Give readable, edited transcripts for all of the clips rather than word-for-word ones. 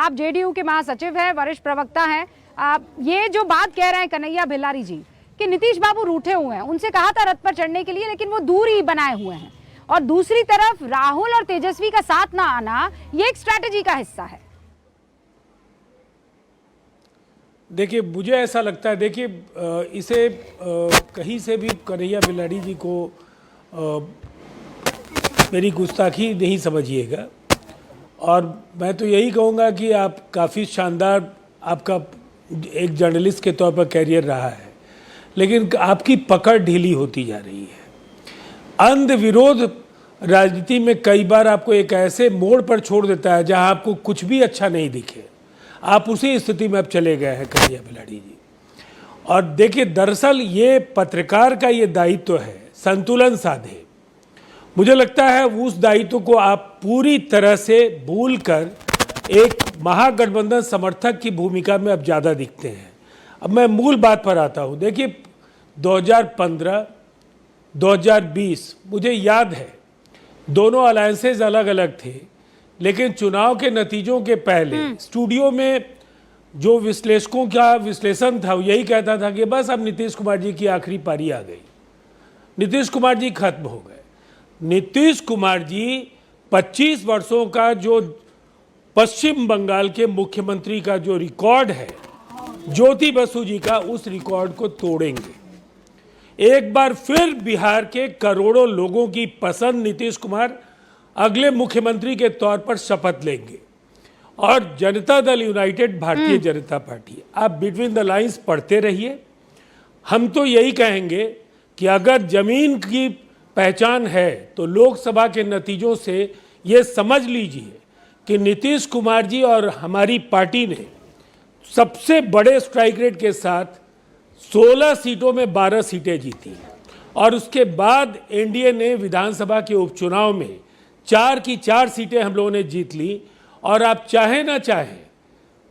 आप जेडीयू के महासचिव हैं, वरिष्ठ प्रवक्ता हैं, ये जो बात कह रहे हैं कन्हैया बेल्लारी जी कि नीतीश बाबू रूठे हुए हैं, उनसे कहा था रथ पर चढ़ने के लिए लेकिन वो दूरी बनाए हुए हैं, और दूसरी तरफ राहुल और तेजस्वी का साथ ना आना ये एक स्ट्रैटेजी का हिस्सा है। देखिए, मुझे ऐसा लगता है, देखिए इसे कहीं से भी कन्हैया बेल्लारी जी को मेरी गुस्ताखी नहीं समझिएगा, और मैं तो यही कहूँगा कि आप काफ़ी शानदार आपका एक जर्नलिस्ट के तौर पर कैरियर रहा है, लेकिन आपकी पकड़ ढीली होती जा रही है। अंध विरोध राजनीति में कई बार आपको एक ऐसे मोड़ पर छोड़ देता है जहां आपको कुछ भी अच्छा नहीं दिखे। आप उसी स्थिति में अब चले गए हैं कन्हैया बेल्लारी जी। और देखिए, दरअसल ये पत्रकार का ये दायित्व है संतुलन साधे। मुझे लगता है उस दायित्व को आप पूरी तरह से भूलकर एक महागठबंधन समर्थक की भूमिका में अब ज़्यादा दिखते हैं। अब मैं मूल बात पर आता हूँ। देखिए, 2015, 2020 मुझे याद है, दोनों अलायंसेज अलग अलग थे, लेकिन चुनाव के नतीजों के पहले स्टूडियो में जो विश्लेषकों का विश्लेषण था वो यही कहता था कि बस अब नीतीश कुमार जी की आखिरी पारी आ गई, नीतीश कुमार जी खत्म हो गए। नीतीश कुमार जी 25 वर्षों का जो पश्चिम बंगाल के मुख्यमंत्री का जो रिकॉर्ड है ज्योति बसु जी का, उस रिकॉर्ड को तोड़ेंगे। एक बार फिर बिहार के करोड़ों लोगों की पसंद नीतीश कुमार अगले मुख्यमंत्री के तौर पर शपथ लेंगे, और जनता दल यूनाइटेड भारतीय जनता पार्टी। आप बिटवीन द लाइंस पढ़ते रहिए। हम तो यही कहेंगे कि अगर जमीन की पहचान है तो लोकसभा के नतीजों से ये समझ लीजिए कि नीतीश कुमार जी और हमारी पार्टी ने सबसे बड़े स्ट्राइक रेट के साथ 16 सीटों में 12 सीटें जीती, और उसके बाद एनडीए ने विधानसभा के उपचुनाव में 4 की 4 सीटें हम लोगों ने जीत ली। और आप चाहे ना चाहे,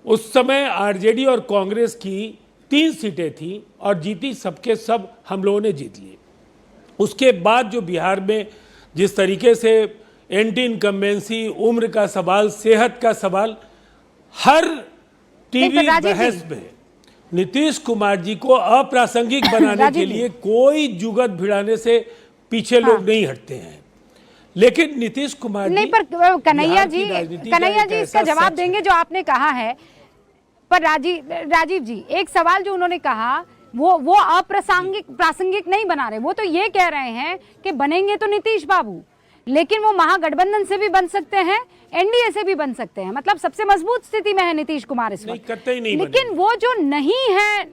उस समय आरजेडी और कांग्रेस की 3 सीटें थी और जीती सबके सब हम लोगों ने जीत ली। उसके बाद जो बिहार में जिस तरीके से एंटी इनकम्बेंसी, उम्र का सवाल, सेहत का सवाल, हर टीवी बहस में नीतीश कुमार जी को अप्रासंगिक बनाने के लिए कोई जुगत भिड़ाने से पीछे लोग नहीं हटते हैं। लेकिन नीतीश कुमार नहीं, पर कन्हैया जी इसका जवाब देंगे जो आपने कहा है। पर राजीव जी, एक सवाल जो उन्होंने कहा वो प्रासंगिक नहीं बना रहे। वो तो ये कह रहे हैं कि बनेंगे तो नीतीश बाबू, लेकिन वो महागठबंधन से भी बन सकते हैं, एनडीए से भी बन सकते हैं। मतलब सबसे मजबूत स्थिति में है नीतीश कुमार इस वक्त। लेकिन वो जो नहीं है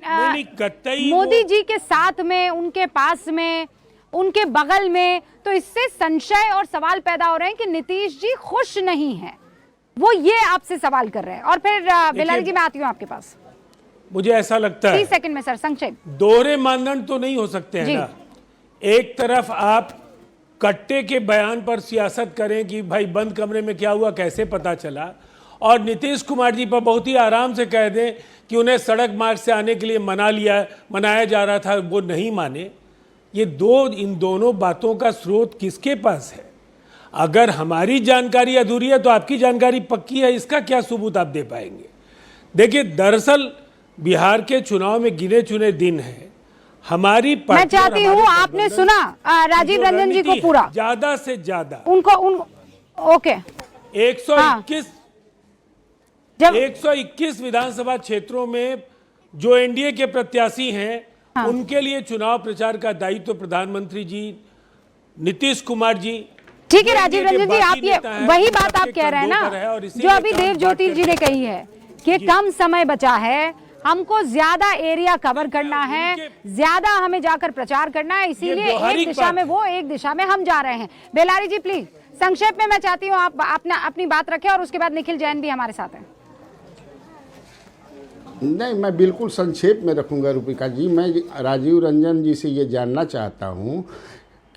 मोदी जी के साथ में, उनके पास में, उनके बगल में, तो इससे संशय और सवाल पैदा हो रहे हैं कि नीतीश जी खुश नहीं है। वो ये आपसे सवाल कर रहे हैं। और फिर बेल्लारी जी, मैं आती हूँ आपके पास। मुझे ऐसा लगता है 30 सेकंड में सर, संक्षेप। दोहरे मानदंड तो नहीं हो सकते हैं ना। एक तरफ आप कट्टे के बयान पर सियासत करें कि भाई बंद कमरे में क्या हुआ, कैसे पता चला, और नीतीश कुमार जी पर बहुत ही आराम से कह दें कि उन्हें सड़क मार्ग से आने के लिए मनाया जा रहा था, वो नहीं माने। इन दोनों बातों का स्रोत किसके पास है? अगर हमारी जानकारी अधूरी है तो आपकी जानकारी पक्की है, इसका क्या सबूत आप दे पाएंगे? देखिए, दरअसल बिहार के चुनाव में गिने चुने दिन हैं। हमारी पार्टी, मैं चाहती हूँ, आपने सुना राजीव रंजन जी को पूरा, ज्यादा से ज्यादा ओके 121 विधानसभा क्षेत्रों में जो एनडीए के प्रत्याशी हैं, उनके लिए चुनाव प्रचार का दायित्व प्रधानमंत्री जी नीतीश कुमार जी। ठीक है राजीव रंजन जी, आप ये वही बात आप कह रहे हैं ना जो अभी देव ज्योति जी ने कही है कि कम समय बचा है, हमको ज्यादा एरिया कवर करना है, ज्यादा हमें जाकर प्रचार करना है, इसीलिए एक दिशा में वो, एक दिशा में हम जा रहे हैं। बेल्लारी जी प्लीज संक्षेप में, मैं चाहती हूँ आप अपनी बात रखें, और उसके बाद निखिल जैन भी हमारे साथ हैं। नहीं, मैं बिल्कुल संक्षेप में रखूंगा रूपिका जी। मैं राजीव रंजन जी से ये जानना चाहता हूँ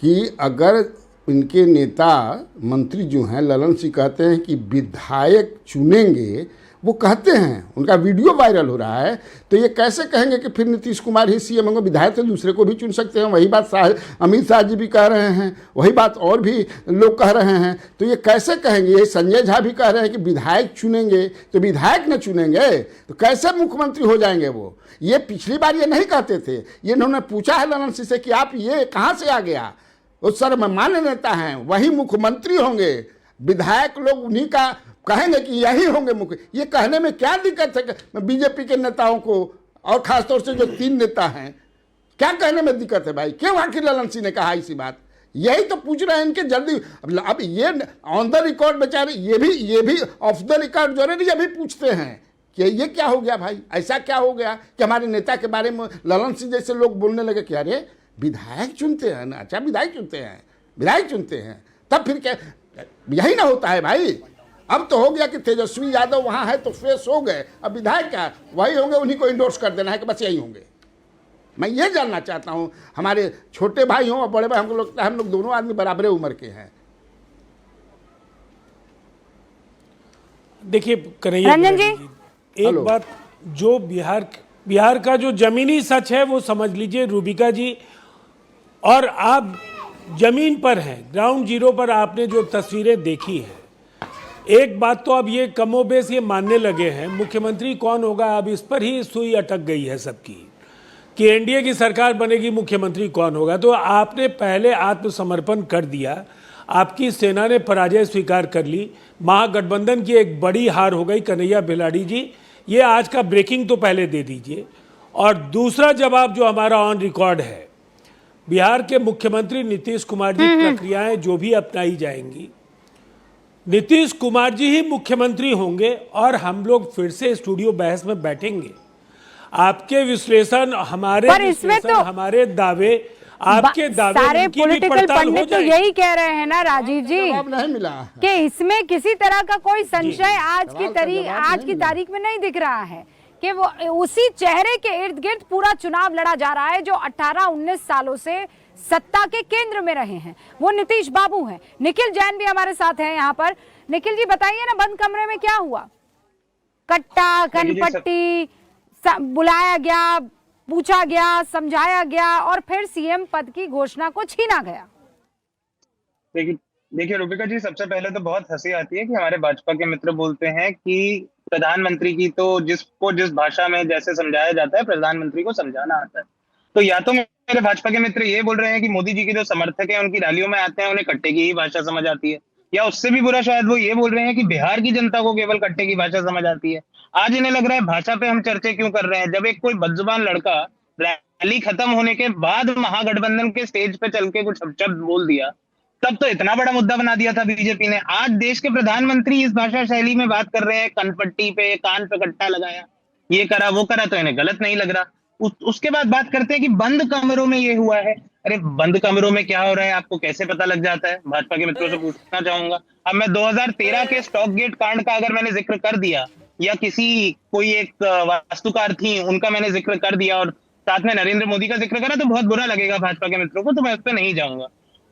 कि अगर इनके नेता मंत्री जो हैं ललन सिंह कहते हैं कि विधायक चुनेंगे, वो कहते हैं, उनका वीडियो वायरल हो रहा है, तो ये कैसे कहेंगे कि फिर नीतीश कुमार ही सीएम होंगे? विधायक तो दूसरे को भी चुन सकते हैं। वही बात अमित शाह जी भी कह रहे हैं, वही बात और भी लोग कह रहे हैं। तो ये कैसे कहेंगे? ये संजय झा भी कह रहे हैं कि विधायक चुनेंगे, तो विधायक न चुनेंगे तो कैसे मुख्यमंत्री हो जाएंगे वो? ये पिछली बार ये नहीं कहते थे। ये इन्होंने पूछा है ललन सिंह से कि आप ये कहाँ से आ गया? वो सर्वमान्य नेता हैं, वही मुख्यमंत्री होंगे, विधायक लोग उन्हीं का कहेंगे कि यही होंगे मुख्य। ये कहने में क्या दिक्कत है बीजेपी के नेताओं को, और खासतौर से जो 3 नेता हैं, क्या कहने में दिक्कत है भाई? क्यों आखिर ललन सिंह ने कहा इसी बात? यही तो पूछ रहे हैं इनके जल्दी। अब ये ऑन द रिकॉर्ड बेचारे, ये भी ऑफ द रिकॉर्ड जो है ये भी पूछते हैं कि ये क्या हो गया भाई? ऐसा क्या हो गया कि हमारे नेता के बारे में ललन सिंह जैसे लोग बोलने लगे कि अरे विधायक चुनते हैं ना? अच्छा, विधायक चुनते हैं, तब फिर क्या यही ना होता है भाई? अब तो हो गया कि तेजस्वी यादव वहाँ है तो फेस हो गए, अब विधायक क्या वही होंगे, उन्हीं को इंडोर्स कर देना है कि बस यही होंगे। मैं ये जानना चाहता हूँ, हमारे छोटे भाई हों और बड़े भाई, हमको लगता है हम लोग दोनों आदमी बराबर उम्र के हैं। देखिए कन्हैया रंजन जी, एक बात जो बिहार का जो जमीनी सच है वो समझ लीजिए रूबिका जी, और आप जमीन पर हैं, ग्राउंड जीरो पर आपने जो तस्वीरें देखी हैं, एक बात तो अब ये कमोबेश ये मानने लगे हैं मुख्यमंत्री कौन होगा, अब इस पर ही सुई अटक गई है सबकी कि एनडीए की सरकार बनेगी, मुख्यमंत्री कौन होगा। तो आपने पहले आत्मसमर्पण कर दिया, आपकी सेना ने पराजय स्वीकार कर ली, महागठबंधन की एक बड़ी हार हो गई। कन्हैया बेलाड़ी जी, ये आज का ब्रेकिंग तो पहले दे दीजिए। और दूसरा जवाब जो हमारा ऑन रिकॉर्ड है, बिहार के मुख्यमंत्री नीतीश कुमार जी, प्रक्रियाएं जो भी अपनाई जाएंगी, नीतीश कुमार जी ही मुख्यमंत्री होंगे और हम लोग फिर से स्टूडियो बहस में बैठेंगे। आपके विश्लेषण, हमारे विश्लेषण, हमारे दावे, आपके दावे, सारे पॉलिटिकल पंडित तो यही कह रहे हैं ना राजीव जी, नहीं मिला कि इसमें किसी तरह का कोई संशय आज की तारीख में नहीं दिख रहा है कि वो उसी चेहरे के इर्द गिर्द पूरा चुनाव लड़ा जा रहा है जो 18-19 सालों से सत्ता के केंद्र में रहे हैं, वो नीतीश बाबू हैं। निखिल जैन भी हमारे साथ हैं यहाँ पर। निखिल जी बताइए ना, बंद कमरे में क्या हुआ? कट्टा कनपट्टी बुलाया गया, पूछा गया, समझाया गया और फिर सीएम पद की घोषणा को छीना गया। देखिए रूबिका जी, सबसे पहले तो बहुत हंसी आती है कि हमारे भाजपा के मित्र बोलते हैं कि प्रधानमंत्री की तो जिस भाषा में जैसे समझाया जाता है प्रधानमंत्री को समझाना आता है। तो या तो मेरे भाजपा के मित्र ये बोल रहे हैं कि मोदी जी के जो समर्थक हैं उनकी रैलियों में आते हैं उन्हें कट्टे की ही भाषा समझ आती है, या उससे भी बुरा शायद वो ये बोल रहे हैं कि बिहार की जनता को केवल कट्टे की भाषा समझ आती है। आज इन्हें लग रहा है भाषा पे हम चर्चा क्यों कर रहे हैं, जब एक कोई बदजुबान लड़का रैली खत्म होने के बाद महागठबंधन के स्टेज पे चल के कुछ शब्द बोल दिया, तब तो इतना बड़ा मुद्दा बना दिया था बीजेपी ने। आज देश के प्रधानमंत्री इस भाषा शैली में बात कर रहे हैं, कनपट्टी पे, कान पे कट्टा लगाया, ये करा वो करा, तो इन्हें गलत नहीं लग रहा। उसके बाद बात करते हैं कि बंद कमरों में ये हुआ है। अरे बंद कमरों में क्या हो रहा है आपको कैसे पता लग जाता है? भाजपा के मित्रों से पूछना चाहूंगा। अब मैं 2013 के स्टॉक गेट कांड का अगर मैंने जिक्र कर दिया, या कोई एक वास्तुकार थी उनका मैंने जिक्र कर दिया और साथ में नरेंद्र मोदी का जिक्र करा, तो बहुत बुरा लगेगा भाजपा के मित्रों को, तो मैं उस पर नहीं जाऊंगा।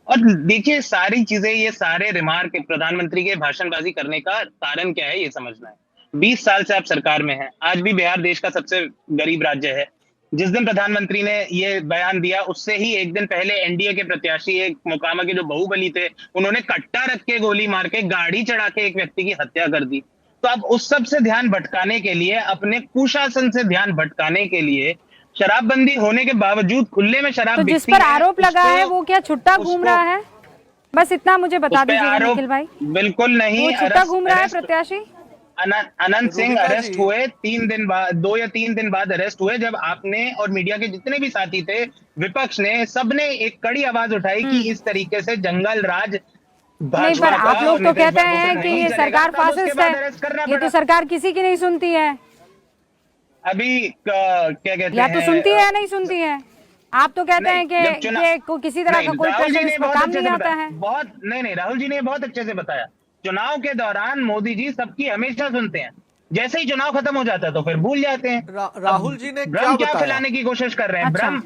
और देखिए सारी चीजें, ये सारे रिमार्क प्रधानमंत्री के भाषणबाजी करने का कारण क्या है ये समझना है। 20 साल से आप सरकार में हैं, आज भी बिहार देश का सबसे गरीब राज्य है। जिस दिन प्रधानमंत्री ने ये बयान दिया उससे ही एक दिन पहले एनडीए के प्रत्याशी, एक मोकामा के जो बाहुबली थे, उन्होंने कट्टा रख के गोली मार के गाड़ी चढ़ा के एक व्यक्ति की हत्या कर दी। तो अब उस सब से ध्यान भटकाने के लिए, अपने कुशासन से ध्यान भटकाने के लिए, शराबबंदी होने के बावजूद खुले में शराब, तो जिस पर आरोप लगा है वो क्या छुट्टा घूम रहा है? बस इतना मुझे बता दीजिए निखिल भाई। बिल्कुल नहीं, छुट्टा घूम रहा है प्रत्याशी। अनंत सिंह अरेस्ट हुए 3 दिन बाद, 2 या 3 दिन बाद अरेस्ट हुए, जब आपने और मीडिया के जितने भी साथी थे, विपक्ष ने, सबने एक कड़ी आवाज उठाई कि इस तरीके से जंगल राज नहीं, पर आप लोग तो कहते हैं कि ये सरकार फासिस्ट है, ये तो सरकार किसी की नहीं सुनती है। अभी क्या कहते हैं, या तो सुनती है या नहीं सुनती है। आप तो कहते हैं कि ये किसी तरह का कोई प्रेशर इस पर काम नहीं आता है। बहुत नहीं, राहुल जी ने बहुत अच्छे से बताया। चुनाव के दौरान मोदी जी सबकी हमेशा सुनते हैं, जैसे ही चुनाव खत्म हो जाता है तो फिर भूल जाते हैं। राहुल जी ने क्या फैलाने की कोशिश कर रहे हैं, भ्रम